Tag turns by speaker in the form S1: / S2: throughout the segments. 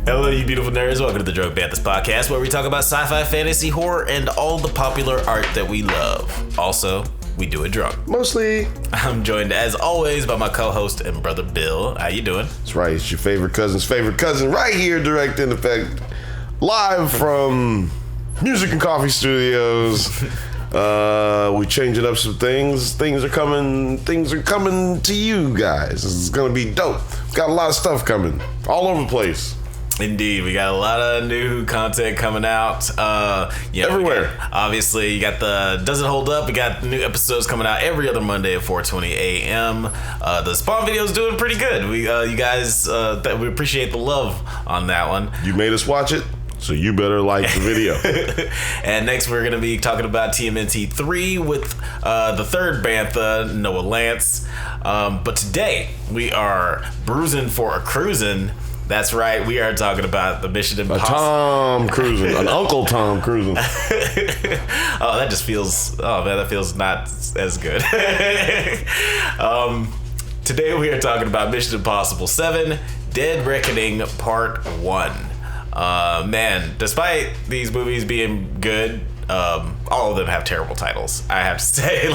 S1: Hello, you beautiful nerds. Welcome to the Drunk Banthas podcast, where we talk about sci-fi, fantasy, horror, and all the popular art that we love. Also, we do it drunk.
S2: Mostly.
S1: I'm joined, as always, by my co-host and brother, Bill. How you doing?
S2: That's right. It's your favorite cousin's favorite cousin right here, direct in effect, live from Music and Coffee Studios. We changing up some things. Things are coming to you guys. It's gonna be dope. Got a lot of stuff coming all over the place.
S1: Indeed, we got a lot of new content coming out.
S2: Everywhere.
S1: Obviously, you got the Does It Hold Up? We got new episodes coming out every other Monday at 4:20 a.m. The Spawn video is doing pretty good. We, you guys, we appreciate the love on that one.
S2: You made us watch it, so you better like the video.
S1: And next, we're going to be talking about TMNT 3 with the third Bantha, Noah Lance. But today, we are bruising for a cruising. That's right, we are talking about the Mission Impossible.
S2: Tom Cruising, an Uncle Tom Cruising.
S1: That feels not as good. Today we are talking about Mission Impossible 7, Dead Reckoning Part 1. Man, despite these movies being good, all of them have terrible titles. I have to say,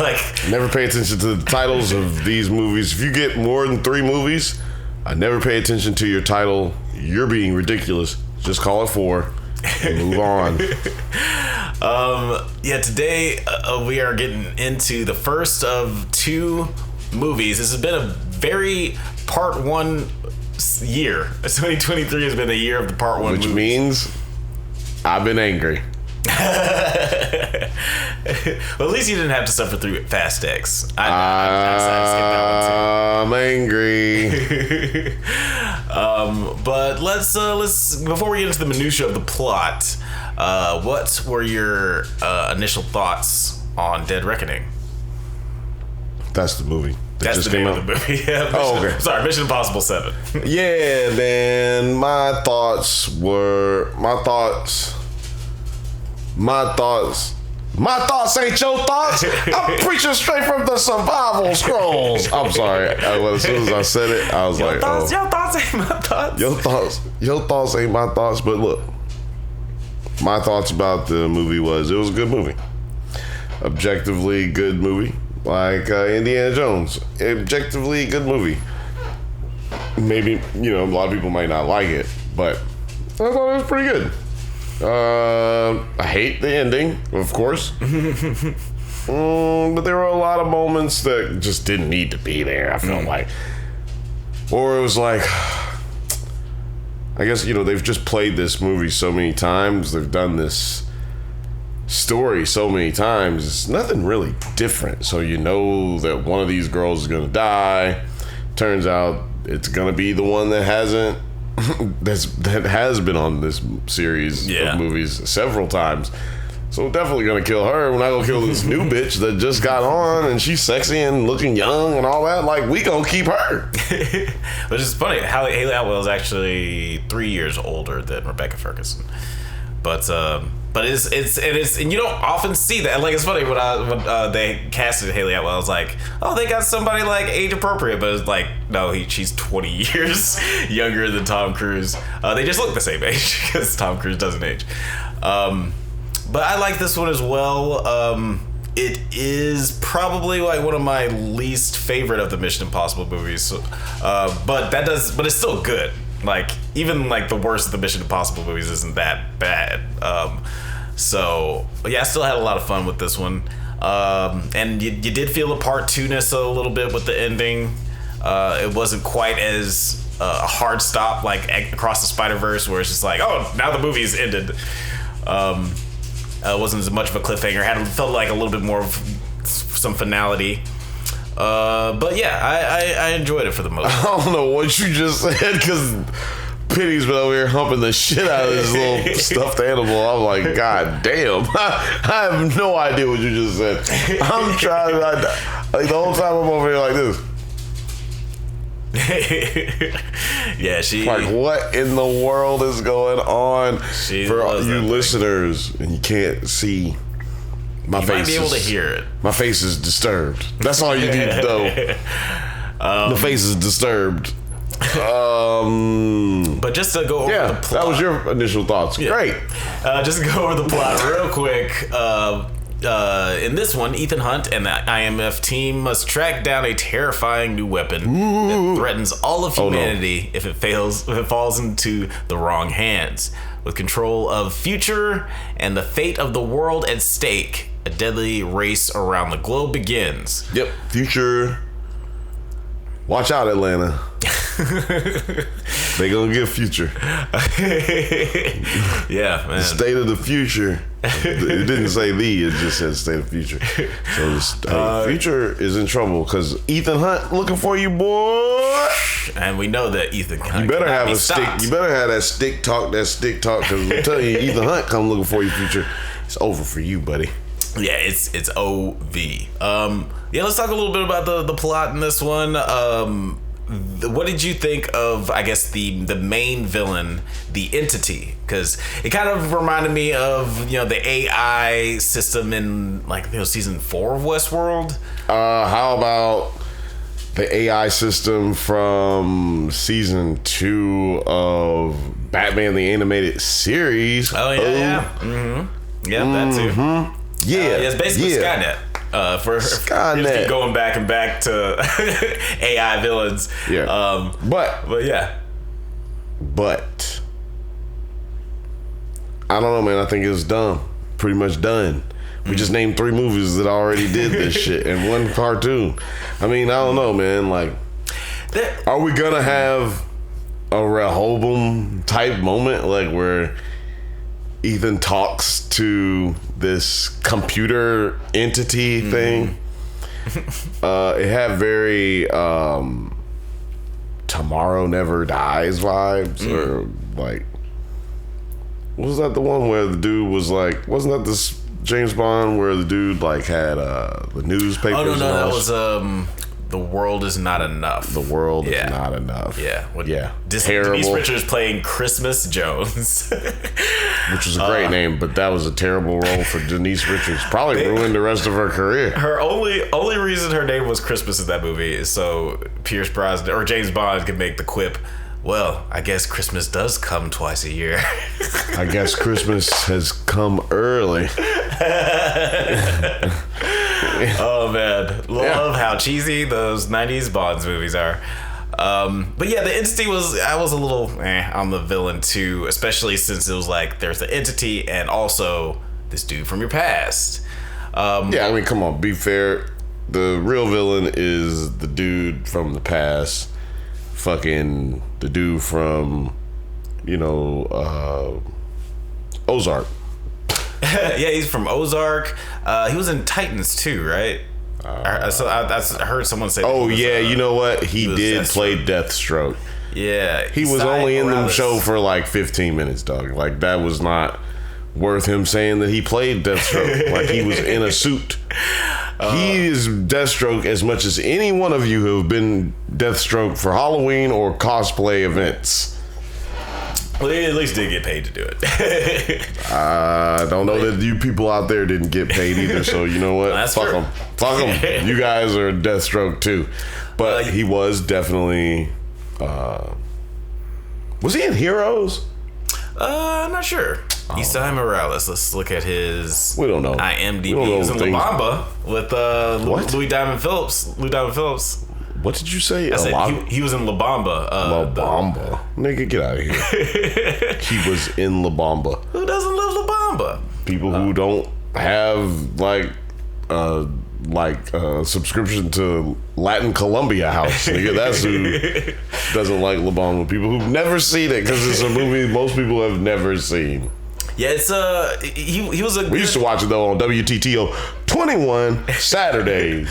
S2: never pay attention to the titles of these movies. If you get more than 3 movies, I never pay attention to your title. You're being ridiculous. Just call it 4 and move on.
S1: Today we are getting into the first of 2 movies. This has been a very part 1 year. 2023 has been the year of the part 1
S2: Which
S1: movies.
S2: means I've been angry.
S1: Well, at least you didn't have to suffer through Fast X. I decided to skip that one too.
S2: I'm angry.
S1: But let's before we get into the minutia of the plot, what were your initial thoughts on Dead Reckoning?
S2: That's the movie.
S1: That's the name of the movie. Yeah,
S2: okay.
S1: Sorry, Mission Impossible 7.
S2: Yeah, man. My thoughts ain't your thoughts. I'm preaching straight from the survival scrolls. I'm sorry. As soon as I said it, I was
S1: Your thoughts ain't my thoughts.
S2: Your thoughts ain't my thoughts. But look, my thoughts about the movie it was a good movie. Objectively good movie. Like Indiana Jones. Objectively good movie. Maybe, a lot of people might not like it, but I thought it was pretty good. I hate the ending, of course. But there were a lot of moments that just didn't need to be there, I felt like. Or it was like, I guess, they've just played this movie so many times. They've done this story so many times. It's nothing really different. So you know that one of these girls is going to die. Turns out it's going to be the one that hasn't. that has been on this series of movies several times. So definitely gonna kill her. We're not gonna kill this new bitch that just got on and she's sexy and looking young and all that. Like, we gonna keep her.
S1: Which is funny. Haley Atwell is actually 3 years older than Rebecca Ferguson. But it's and you don't often see that. Like, it's funny when they casted Haley Atwell, I was like, oh, they got somebody like age appropriate, but it's like, no, she's 20 years younger than Tom Cruise. They just look the same age because Tom Cruise doesn't age. But I like this one as well. It is probably like one of my least favorite of the Mission Impossible movies, but it's still good. Like, even like the worst of the Mission Impossible movies isn't that bad. So yeah, I still had a lot of fun with this one. And you did feel the part 2-ness a little bit with the ending. It wasn't quite as a hard stop like Across the Spider-Verse, where it's just like, oh, now the movie's ended. It wasn't as much of a cliffhanger. Felt like a little bit more of some finality. But yeah, I enjoyed it for the most part.
S2: I don't know what you just said, because Penny's been over here humping the shit out of this little stuffed animal. I'm like, God damn. I have no idea what you just said. I'm trying to, like, the whole time I'm over here like this.
S1: Yeah, she.
S2: Like, what in the world is going on? For all you listeners, and you can't see my face. You
S1: might be able to hear it.
S2: My face is disturbed. That's all you need to know. The face is disturbed.
S1: But just to go over the plot.
S2: That was your initial thoughts. Yeah. Great.
S1: Just to go over the plot real quick. In this one, Ethan Hunt and the IMF team must track down a terrifying new weapon that threatens all of humanity if it falls into the wrong hands. With control of future and the fate of the world at stake, a deadly race around the globe begins.
S2: Yep. Future. Watch out, Atlanta. They gonna get future.
S1: Yeah, man.
S2: The state of the future. It didn't say it just said state of future. So future is in trouble because Ethan Hunt looking for you, boy.
S1: And we know that Ethan Hunt.
S2: You better have a stick. You better have that stick talk. Because I'm telling you, Ethan Hunt come looking for you, future. It's over for you, buddy.
S1: Yeah, it's OV. Yeah, let's talk a little bit about the plot in this one. What did you think of, I guess, the main villain, the entity? Because it kind of reminded me of, the AI system in, season 4 of Westworld.
S2: How about the AI system from season 2 of Batman the Animated Series?
S1: Oh, yeah, yeah. Mm-hmm. Yeah, that too.
S2: Mm-hmm. Yeah.
S1: It's basically Skynet. For
S2: Skynet.
S1: Keep going back and back to AI villains.
S2: Yeah.
S1: But yeah.
S2: But I don't know, man. I think it's done. Pretty much done. We just named 3 movies that already did this shit and 1 cartoon. I mean, I don't know, man. Are we gonna have a Rehoboam type moment, where Ethan talks to this computer entity thing? It had very Tomorrow Never Dies vibes, or was that the one where the dude was wasn't that this James Bond where the dude had the newspapers?
S1: Oh no, that was The World Is Not Enough.
S2: The World Is Not Enough.
S1: Yeah.
S2: Terrible.
S1: Denise Richards playing Christmas Jones.
S2: Which was a great name, but that was a terrible role for Denise Richards. Probably ruined the rest of her career.
S1: Her only reason her name was Christmas in that movie is so Pierce Brosnan or James Bond could make the quip, well, I guess Christmas does come twice a year.
S2: I guess Christmas has come early.
S1: Oh man, love how cheesy those 90s Bonds movies are. But yeah, the entity I was a little on the villain too, especially since it was there's the entity and also this dude from your past.
S2: Yeah, I mean, come on, be fair. The real villain is the dude from the past. Fucking the dude from, Ozark.
S1: Yeah, he's from Ozark. He was in Titans too, right? I heard someone say.
S2: Oh yeah, you know what? He did play Deathstroke.
S1: Yeah,
S2: he was only in the show for 15 minutes, dog. That was not worth him saying that he played Deathstroke. He was in a suit. He is Deathstroke as much as any one of you who have been Deathstroke for Halloween or cosplay events.
S1: Well, they at least did get paid to do it.
S2: I don't know that you people out there didn't get paid either, so you know what? Fuck them. Fuck them. You guys are Deathstroke too. But he was definitely... was he in Heroes?
S1: I'm not sure. Isai Morales. Let's look at his.
S2: We don't know.
S1: IMDb. He was in La Bamba with Louis Diamond Phillips.
S2: What did you say?
S1: I said he was in La Bamba.
S2: La Bamba. Nigga, get out of here. He was in La Bamba.
S1: Who doesn't love La Bamba?
S2: People who don't have subscription to Latin Columbia House. Nigga, that's who doesn't like La Bamba. People who've never seen it because it's a movie most people have never seen.
S1: Yeah, it's he was a.
S2: We used to watch it though on WTTO 21 Saturdays.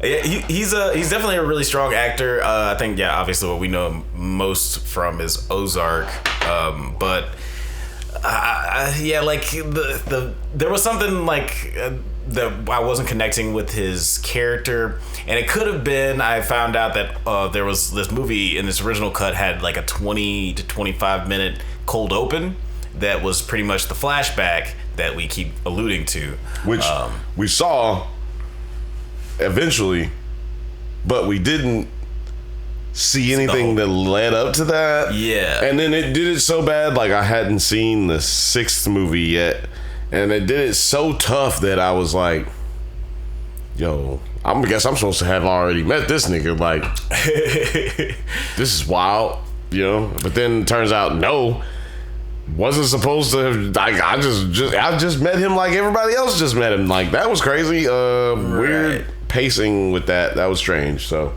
S1: Yeah, he's definitely a really strong actor. I think obviously what we know him most from is Ozark, but there was something that I wasn't connecting with his character, and it could have been I found out that there was this movie in this original cut had a 20 to 25 minute cold open that was pretty much the flashback that we keep alluding to,
S2: which we saw eventually, but we didn't see anything that led up to that.
S1: Yeah.
S2: And then it did it so bad, like I hadn't seen the 6th movie yet. And it did it so tough that I was like, yo, I guess I'm supposed to have already met this nigga. Like, this is wild, you know? But then it turns out, no, wasn't supposed to have, like, I just met him like everybody else just met him. Like, that was crazy. Weird pacing with that. That was strange, so.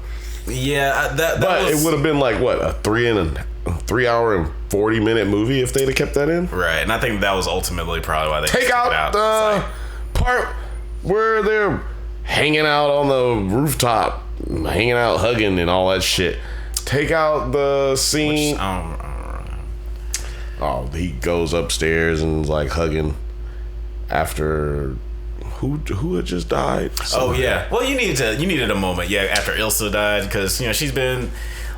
S1: Yeah,
S2: but it would have been like, what, a 3 hour and 40-minute movie if they'd have kept that in.
S1: Right, and I think that was ultimately probably why they
S2: take out the part where they're hanging out on the rooftop, hanging out, hugging, and all that shit. Take out the scene. Oh, he goes upstairs and is like hugging after who had just died.
S1: Oh yeah. Well, you needed a moment, yeah, after Ilsa died, because she's been.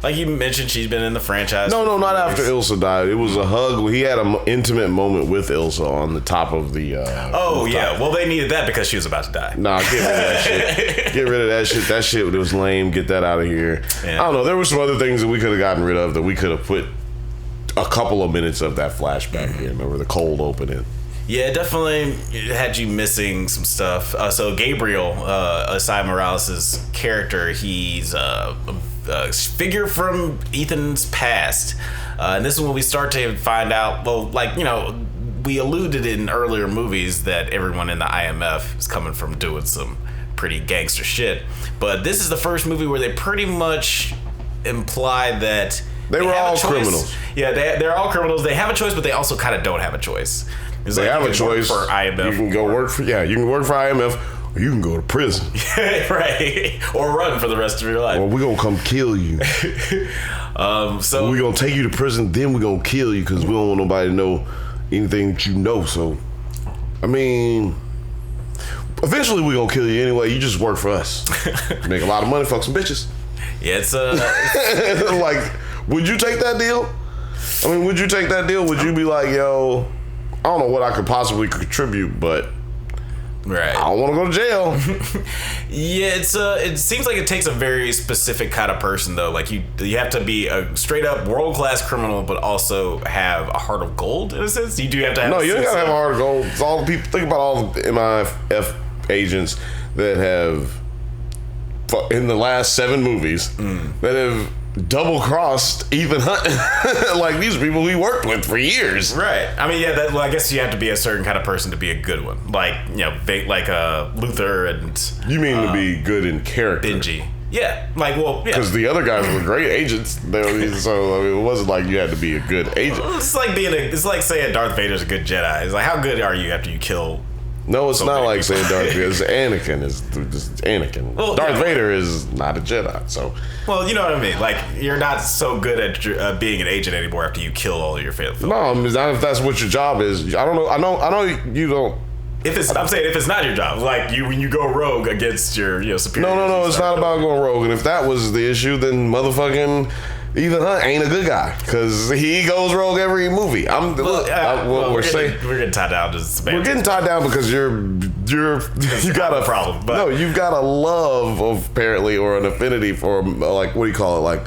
S1: Like you mentioned, she's been in the franchise.
S2: No, not after Ilsa died. It was a hug. He had an intimate moment with Ilsa on the top of the.
S1: Rooftop. Yeah. Well, they needed that because she was about to die.
S2: Nah, get rid of that shit. Get rid of that shit. That shit was lame. Get that out of here. Yeah. I don't know. There were some other things that we could have gotten rid of that we could have put a couple of minutes of that flashback in. Remember the cold opening. Yeah,
S1: definitely had you missing some stuff. So Gabriel, Asai Morales' character, he's a figure from Ethan's past. And this is when we start to find out, well, like, we alluded in earlier movies that everyone in the IMF is coming from doing some pretty gangster shit. But this is the first movie where they pretty much implied that
S2: they were all criminals.
S1: Yeah, they're all criminals. They have a choice, but they also kind of don't have a choice.
S2: It's they have a choice
S1: for IMF.
S2: You can go work for IMF, or you can go to prison.
S1: Right. Or run for the rest of your life.
S2: Or we're going to come kill you.
S1: So
S2: we're going to take you to prison, then we're going to kill you because we don't want nobody to know anything that you know. So, I mean, eventually we're going to kill you anyway. You just work for us. Make a lot of money, fuck some bitches.
S1: Yeah, it's
S2: like, would you take that deal? I mean, would you take that deal? Would you be like, yo, I don't know what I could possibly contribute, but
S1: right,
S2: I don't want to go to jail.
S1: Yeah, it seems like it takes a very specific kind of person, though. Like you have to be a straight up world class criminal, but also have a heart of gold in a sense. You do have to have.
S2: No, you don't gotta have a heart of gold. It's all the people. Think about all the MIF agents that have in the last 7 movies that have double-crossed Ethan Hunt. Like, these are people we worked with for years.
S1: Right. I mean, yeah, I guess you have to be a certain kind of person to be a good one. Like, like Luther and...
S2: You mean to be good in character.
S1: Benji. Yeah. Like, well, yeah.
S2: Because the other guys were great agents. So, I mean, it wasn't like you had to be a good agent.
S1: It's like saying Darth Vader's a good Jedi. It's like, how good are you after you kill...
S2: No, it's not like saying Darth Vader. Anakin is Anakin. Well, Darth Vader is not a Jedi. So,
S1: well, you know what I mean. Like, you're not so good at being an agent anymore after you kill all of your family.
S2: No, I mean, not if that's what your job is. I don't know. I know you don't.
S1: I'm saying if it's not your job, like when you go rogue against your superiors.
S2: No. It's not about going rogue. And if that was the issue, then motherfucking Ethan Hunt ain't a good guy because he goes rogue every movie. We're getting tied down to semantics. We're getting tied down because you got a
S1: problem. But.
S2: No, you've got a love of apparently or an affinity for like what do you call it, like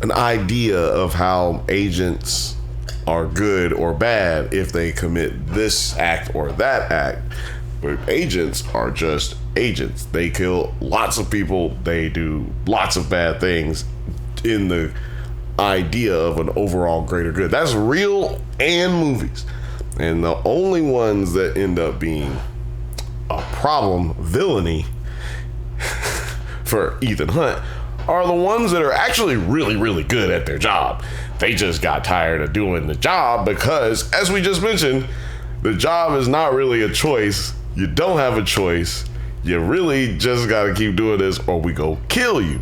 S2: an idea of how agents are good or bad if they commit this act or that act. But agents are just agents. They kill lots of people. They do lots of bad things in the idea of an overall greater good. That's real and movies. And the only ones that end up being a problem, villainy, for Ethan Hunt are the ones that are actually really, really good at their job. They just got tired of doing the job because, as we just mentioned, the job is not really a choice. You don't have a choice. You really just got to keep doing this or we go kill you.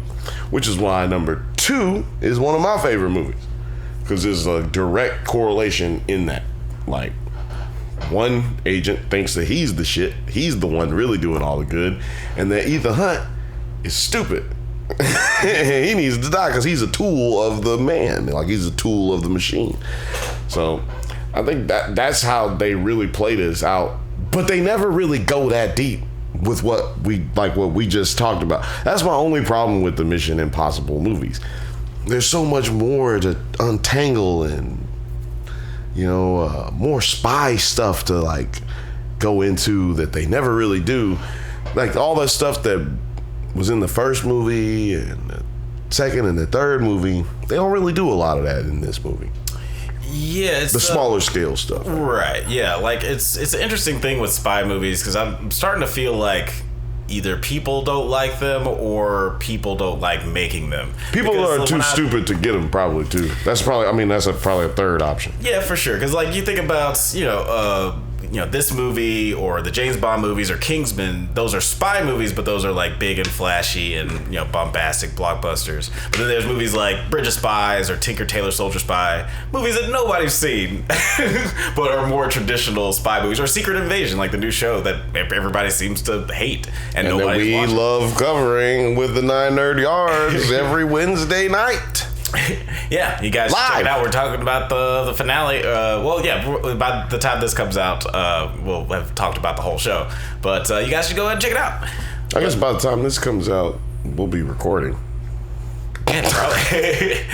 S2: Which is why number 2 is one of my favorite movies. Because there's a direct correlation in that. Like, one agent thinks that he's the shit. He's the one really doing all the good. And that Ethan Hunt is stupid. He needs to die because he's a tool of the man. Like, he's a tool of the machine. So, I think that's how they really play this out. But they never really go that deep with what we just talked about. That's my only problem with the Mission Impossible movies. there's so much more to untangle and, more spy stuff to like go into that they never really do. Like all that stuff that was in the first movie and the second and the third movie, they don't really do a lot of that in this movie.
S1: Yeah, it's
S2: the smaller scale stuff.
S1: Right. Yeah, like it's an interesting thing with spy movies because I'm starting to feel like either people don't like them or people don't like making them.
S2: People are too stupid to get them, probably too. That's probably a third option.
S1: Yeah, for sure. Because like you think about this movie or the James Bond movies or Kingsman, those are spy movies, but those are like big and flashy and bombastic blockbusters. But then there's movies like Bridge of Spies or Tinker Tailor Soldier Spy, movies that nobody's seen, but are more traditional spy movies, or Secret Invasion, like the new show that everybody seems to hate and nobody's watching.
S2: Love covering with the 9 Nerd Yards every Wednesday night.
S1: Yeah, you guys check it out. We're talking about the finale. By the time this comes out, we'll have talked about the whole show. But you guys should go ahead and check it out.
S2: I guess by the time this comes out, we'll be recording.
S1: Yeah, probably.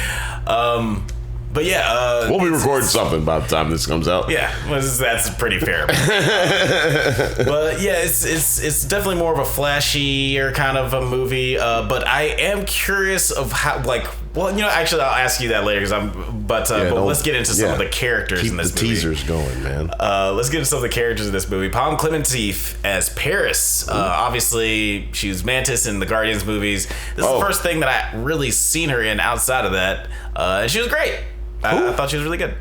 S1: But yeah,
S2: we'll be recording something by the time this comes out.
S1: Yeah, that's pretty fair. But yeah, it's definitely more of a flashier kind of a movie. But I am curious of how, actually, I'll ask you that later but let's get into some of the characters in this movie. Keep the teasers
S2: going, man.
S1: Let's get into some of the characters in this movie. Palm Clementif as Paris. Obviously, she was Mantis in the Guardians movies. This is the first thing that I really seen her in outside of that. And she was great. I thought she was really good.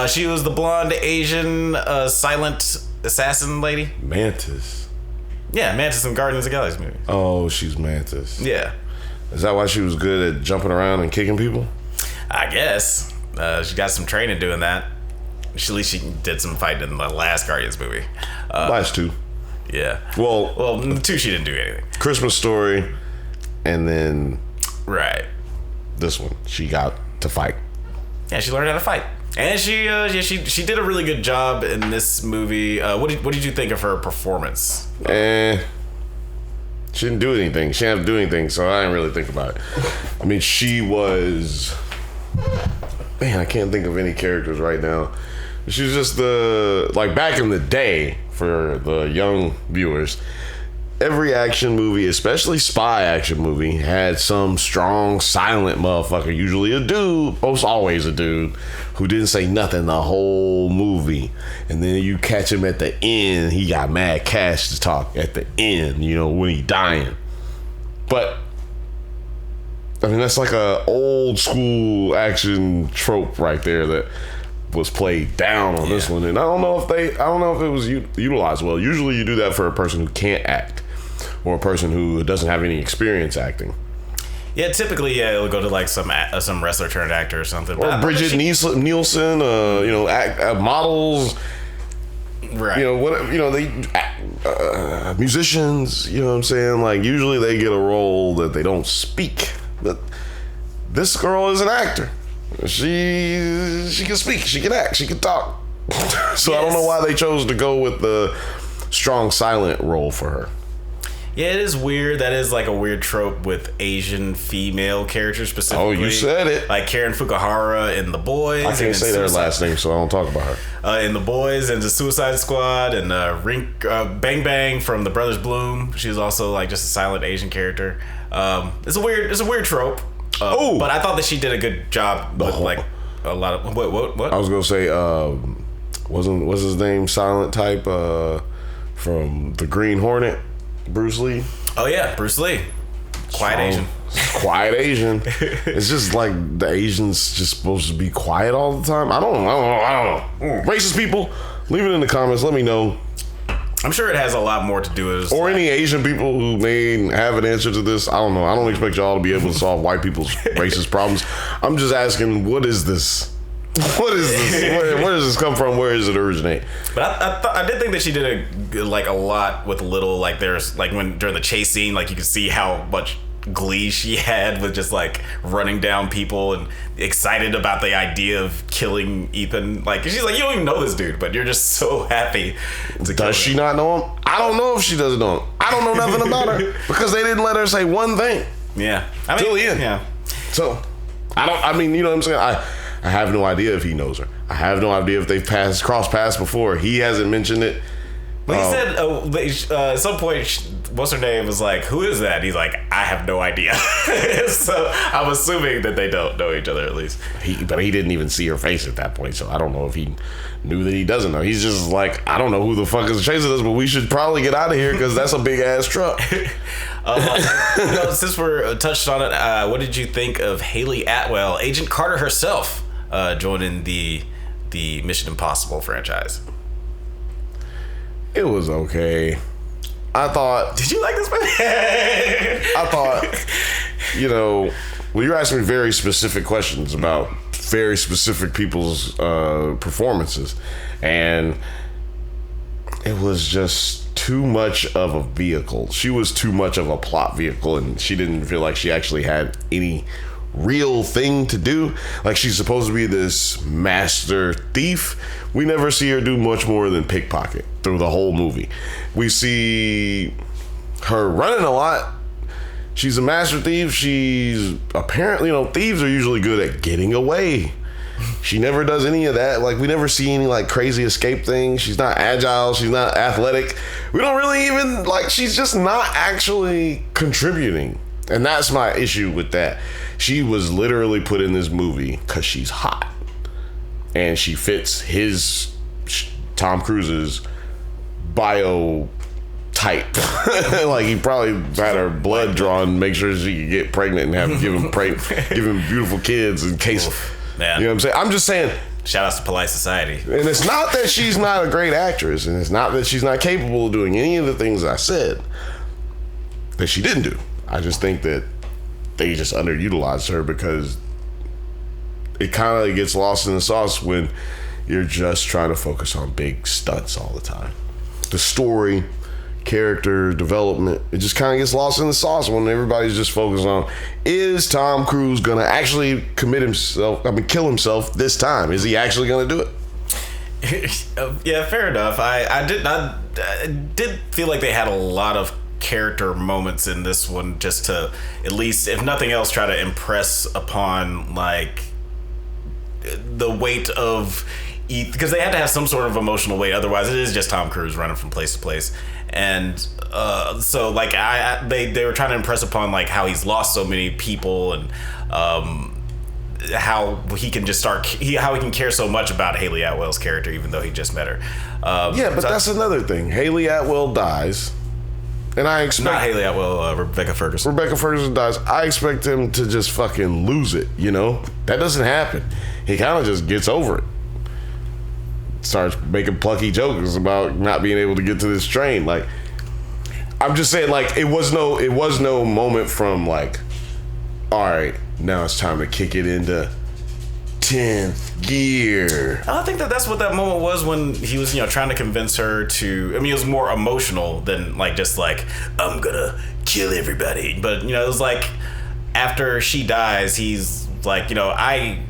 S1: She was the blonde Asian silent assassin lady.
S2: Mantis.
S1: Yeah, Mantis in Guardians of the Galaxy movie.
S2: Oh, she's Mantis.
S1: Yeah.
S2: Is that why she was good at jumping around and kicking people?
S1: I guess. She got some training doing that. At least she did some fighting in the last Guardians movie.
S2: Last two.
S1: Yeah.
S2: Well,
S1: the two she didn't do anything.
S2: Christmas Story, and then
S1: right.
S2: This one she got to fight.
S1: Yeah, she learned how to fight, and she did a really good job in this movie. What did you think of her performance?
S2: She didn't do anything. She didn't have to do anything, so I didn't really think about it. I mean, she was... Man, I can't think of any characters right now. She was just back in the day, for the young viewers, every action movie, especially spy action movie, had some strong, silent motherfucker, usually a dude, most always a dude, who didn't say nothing the whole movie. And then you catch him at the end, he got mad cash to talk at the end, when he dying. But, I mean, that's like a old school action trope right there that was played down on this one. And I don't know if it was utilized well. Usually you do that for a person who can't act, or a person who doesn't have any experience acting.
S1: Yeah, typically, it'll go to like some wrestler turned actor or something.
S2: Or Bridget Nielsen, models, right? Musicians. You know what I'm saying? Like usually they get a role that they don't speak, but this girl is an actor. She can speak, she can act, she can talk. So I don't know why they chose to go with the strong silent role for her.
S1: Yeah, it is weird. That is like a weird trope with Asian female characters specifically.
S2: Oh, you said it.
S1: Like Karen Fukuhara in The Boys.
S2: I can't say their last name, so I don't talk about her.
S1: In The Boys and the Suicide Squad and Bang Bang from The Brothers Bloom. She's also like just a silent Asian character. It's a weird trope. But I thought that she did a good job with like a lot of what?
S2: I was gonna say, what's his name? Silent type from the Green Hornet. Bruce Lee.
S1: Oh yeah, Bruce Lee. Quiet Asian.
S2: Quiet Asian. It's just like the Asians just supposed to be quiet all the time. I don't know. Racist people, leave it in the comments. Let me know.
S1: I'm sure it has a lot more to do with it.
S2: Or any Asian people who may have an answer to this. I don't know. I don't expect y'all to be able to solve white people's racist problems. I'm just asking, what is this? What is this? Where does this come from? Where does it originate?
S1: But I did think that she did a lot with little, like there's like when during the chase scene, like you could see how much glee she had with just like running down people and excited about the idea of killing Ethan. Like she's like, you don't even know this dude, but you're just so happy to kill him.
S2: Does she not know him? I don't know if she doesn't know him. I don't know nothing about her because they didn't let her say one thing.
S1: Yeah,
S2: till the end.
S1: Yeah.
S2: So I mean, you know what I'm saying? I have no idea if he knows her. I have no idea if they've crossed paths before. He hasn't mentioned it.
S1: But he said at some point, what's her name was like, who is that? He's like, I have no idea. So I'm assuming that they don't know each other at least.
S2: But he didn't even see her face at that point, so I don't know if he knew that he doesn't know. He's just like, I don't know who the fuck is chasing us, but we should probably get out of here because that's a big ass truck.
S1: Since we're touched on it, what did you think of Haley Atwell, Agent Carter herself, joining the Mission Impossible franchise?
S2: It was okay. I thought...
S1: Did you like this movie?
S2: I thought, well, you're asking me very specific questions about very specific people's performances. And it was just too much of a vehicle. She was too much of a plot vehicle, and she didn't feel like she actually had any real thing to do. Like, she's supposed to be this master thief. We never see her do much more than pickpocket through the whole movie. We see her running a lot. She's a master thief. She's apparently, thieves are usually good at getting away. She never does any of that. Like, we never see any like crazy escape things. She's not agile. She's not athletic. We don't really even she's just not actually contributing. And that's my issue with that. She was literally put in this movie because she's hot. And she fits Tom Cruise's bio type. Like, he probably had her blood drawn, make sure she could get pregnant and give him beautiful kids in case.
S1: Man.
S2: You know what I'm saying? I'm just saying.
S1: Shout out to Polite Society.
S2: And it's not that she's not a great actress, and it's not that she's not capable of doing any of the things I said that she didn't do. I just think that they just underutilized her because it kind of gets lost in the sauce when you're just trying to focus on big stunts all the time. The story, character development, it just kind of gets lost in the sauce when everybody's just focused on, is Tom Cruise gonna actually kill himself this time? Is he actually gonna do it?
S1: Yeah, fair enough. I did feel like they had a lot of character moments in this one, just to, at least if nothing else, try to impress upon the weight of Ethan, because they had to have some sort of emotional weight, otherwise it is just Tom Cruise running from place to place. And so they were trying to impress upon how he's lost so many people, and how he can just how he can care so much about Haley Atwell's character even though he just met her.
S2: That's another thing. Haley Atwell dies. And I expect...
S1: Not Haley Atwell, Rebecca Ferguson.
S2: Rebecca Ferguson dies. I expect him to just fucking lose it, That doesn't happen. He kind of just gets over it. Starts making plucky jokes about not being able to get to this train. I'm just saying, it was no moment from, all right, now it's time to kick it into 10th gear.
S1: I don't think that's what that moment was when he was, trying to convince her to. I mean, it was more emotional than I'm gonna kill everybody. But it was after she dies, he's I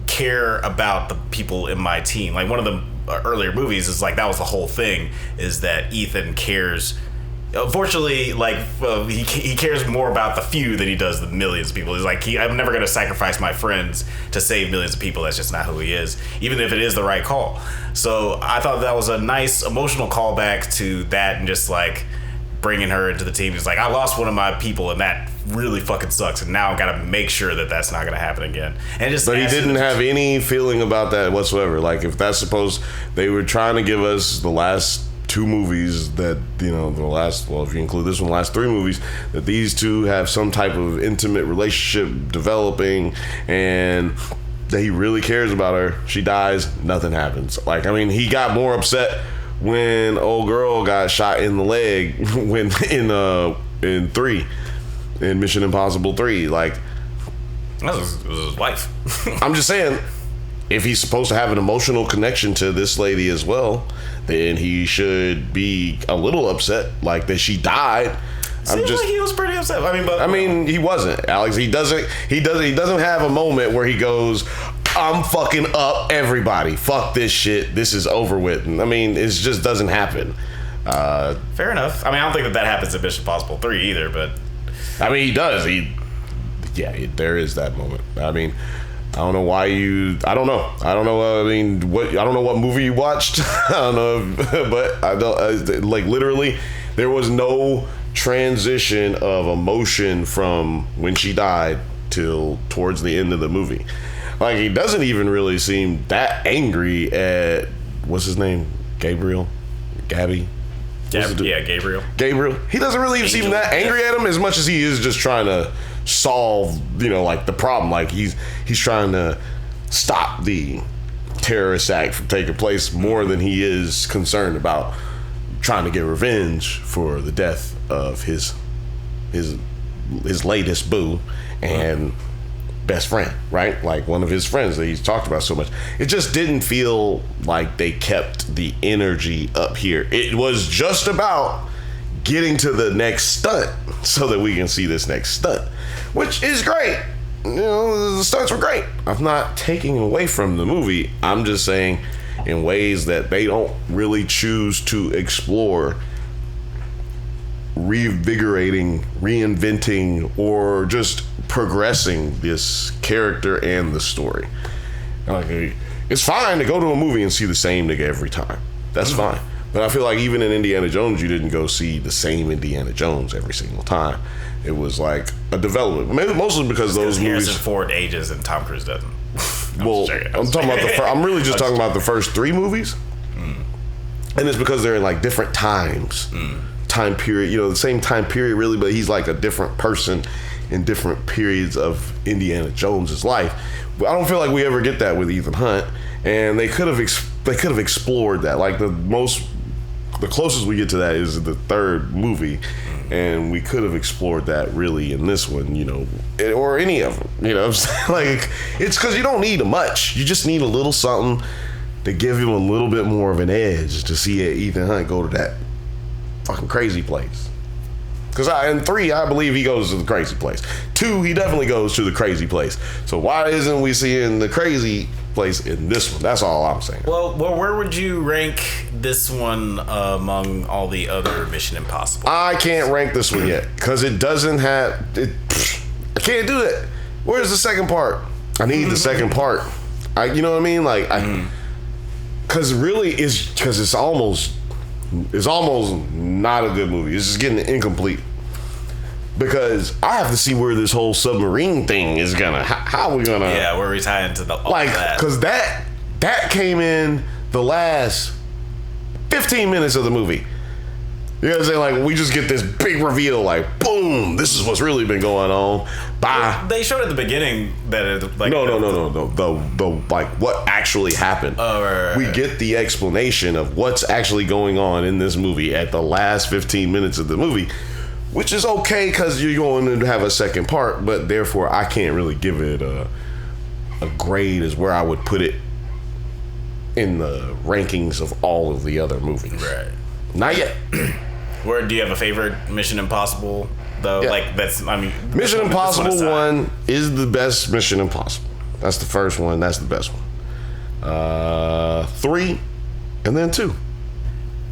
S1: care about the people in my team. One of the earlier movies is that was the whole thing, is that Ethan cares. Unfortunately, he cares more about the few than he does the millions of people. He's I'm never going to sacrifice my friends to save millions of people. That's just not who he is, even if it is the right call. So I thought that was a nice emotional callback to that, and just bringing her into the team. He's I lost one of my people, and that really fucking sucks, and now I've got to make sure that that's not going to happen again. And
S2: but he didn't have any feeling about that whatsoever. If that's supposed, they were trying to give us the last two movies that, if you include this one, the last three movies, that these two have some type of intimate relationship developing, and that he really cares about her. She dies, nothing happens. He got more upset when old girl got shot in the leg when in Mission Impossible 3.
S1: That was his wife.
S2: I'm just saying, if he's supposed to have an emotional connection to this lady as well, then he should be a little upset that she died.
S1: Seems like he was pretty upset.
S2: He wasn't, Alex. He doesn't have a moment where he goes, I'm fucking up everybody. Fuck this shit. This is over with. It just doesn't happen.
S1: Fair enough. I don't think that happens in Mission Impossible 3 either, but...
S2: he does. there is that moment. I mean, I don't know why you. I don't know. I mean, what? I don't know what movie you watched. I don't know, but I don't. Like literally, there was no transition of emotion from when she died till towards the end of the movie. Like he doesn't even really seem that angry at what's his name, Gabriel, Gabby.
S1: Gabriel.
S2: Gabriel. He doesn't really seem that angry at him as much as he is just trying to solve, like the problem. Like he's trying to stop the terrorist act from taking place more than he is concerned about trying to get revenge for the death of his latest boo and best friend, right? Like one of his friends that he's talked about so much. It just didn't feel like they kept the energy up here. It was just about getting to the next stunt so that we can see this next stunt, which is great. The stunts were great. I'm not taking away from the movie. I'm just saying in ways that they don't really choose to explore revigorating, reinventing, or just progressing this character and the story. Like, it's fine to go to a movie and see the same nigga every time. That's fine. But I feel like even in Indiana Jones, you didn't go see the same Indiana Jones every single time. It was like a development. Maybe mostly because those movies.
S1: Harrison Ford ages and Tom Cruise doesn't.
S2: I'm talking about I'm really just talking about the first 3 movies, and it's because they're in like different times, time period. The same time period really, but he's like a different person in different periods of Indiana Jones's life. I don't feel like we ever get that with Ethan Hunt, and they could have explored that. Like the closest we get to that is the 3rd movie, and we could have explored that really in this one, or any of them. What I'm saying? Like, it's because you don't need much. You just need a little something to give him a little bit more of an edge to see Ethan Hunt go to that fucking crazy place. Because in 3, I believe he goes to the crazy place. 2, he definitely goes to the crazy place. So why isn't we seeing the crazy place in this one? That's all I'm saying.
S1: Well, where would you rank this one among all the other Mission Impossible?
S2: I can't rank this one yet because it doesn't have it. I can't do it. Where's the second part? I need the second part. You know what I mean? Like, because it's almost not a good movie. It's just getting incomplete. Because I have to see where this whole submarine thing is gonna. How are we gonna?
S1: Yeah, where we tie into the
S2: because that came in the last 15 minutes of the movie. You know what I'm saying? Like, we just get this big reveal, like, boom, this is what's really been going on. Bye.
S1: Well, they showed at the beginning that it, like...
S2: No. The like, what actually happened.
S1: Oh, right.
S2: We get the explanation of what's actually going on in this movie at the last 15 minutes of the movie, which is okay because you're going to have a second part, but therefore I can't really give it a grade as where I would put it in the rankings of all of the other movies.
S1: Right.
S2: Not yet.
S1: Where do you have a favorite Mission Impossible though?
S2: Yeah.
S1: Like
S2: Mission Impossible 1 is the best Mission Impossible. That's the first one. That's the best one. 3, and then 2.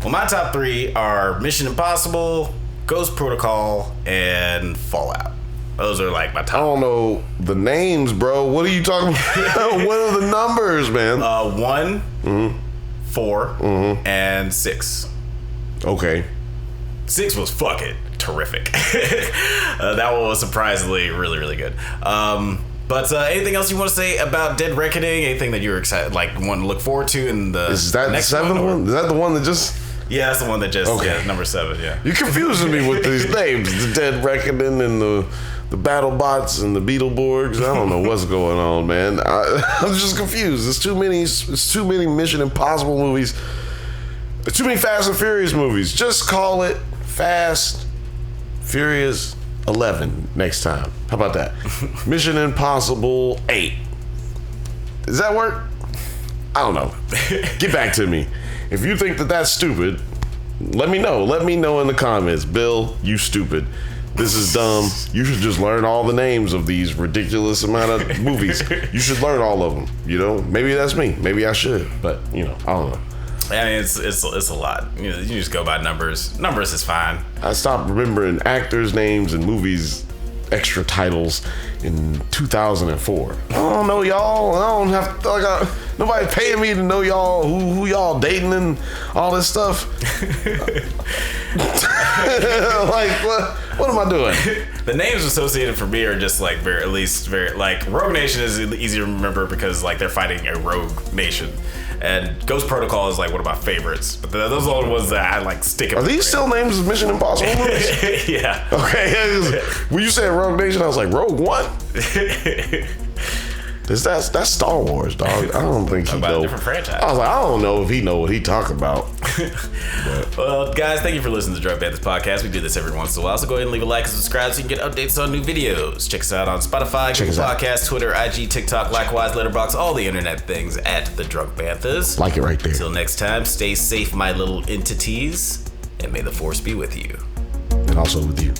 S1: Well, my top 3 are Mission Impossible, Ghost Protocol, and Fallout. Those are like my top.
S2: I don't know the names, bro. What are you talking about? What are the numbers, man?
S1: 1, 4, and 6.
S2: Okay.
S1: 6 was fucking terrific. That one was surprisingly really, really good. But anything else you want to say about Dead Reckoning? Anything that you're excited, like, want to look forward to in the
S2: Is that
S1: next
S2: the 7th one? Is that the one that just...
S1: Yeah, that's the one that just, number 7, yeah.
S2: You're confusing me with these names. The Dead Reckoning and the BattleBots and the Beetleborgs. I don't know what's going on, man. I'm just confused. There's too many Mission Impossible movies. There's too many Fast and Furious movies. Just call it Fast Furious 11 next time. How about that? Mission Impossible 8. Does that work? I don't know. Get back to me. If you think that that's stupid, let me know. Let me know in the comments. Bill, you stupid. This is dumb. You should just learn all the names of these ridiculous amount of movies. You should learn all of them. Maybe that's me. Maybe I should. But I don't know.
S1: I mean, it's a lot. You just go by numbers. Numbers is fine.
S2: I stopped remembering actors' names and movies extra titles in 2004. I don't know y'all. I don't have nobody paying me to know y'all who y'all dating and all this stuff. Like what am I doing?
S1: The names associated for me are just like very like Rogue Nation is easy to remember because like they're fighting a rogue nation. And Ghost Protocol is like one of my favorites. But those are the ones that I like stick in.
S2: Are these still names of Mission Impossible movies?
S1: Yeah.
S2: Okay. When you said Rogue Nation, I was like, Rogue what? That's Star Wars, dog. I don't think he knows.
S1: Different franchise.
S2: I was like, I don't know if he know what he talking about.
S1: Well, guys, thank you for listening to Drunk Banthas podcast. We do this every once in a while, so go ahead and leave a like and subscribe so you can get updates on new videos. Check us out on Spotify, Google Podcasts, Twitter, IG, TikTok, likewise, Letterboxd, all the internet things at the Drunk Banthas.
S2: Like it right there.
S1: Until next time, stay safe, my little entities, and may the force be with you.
S2: And also with you.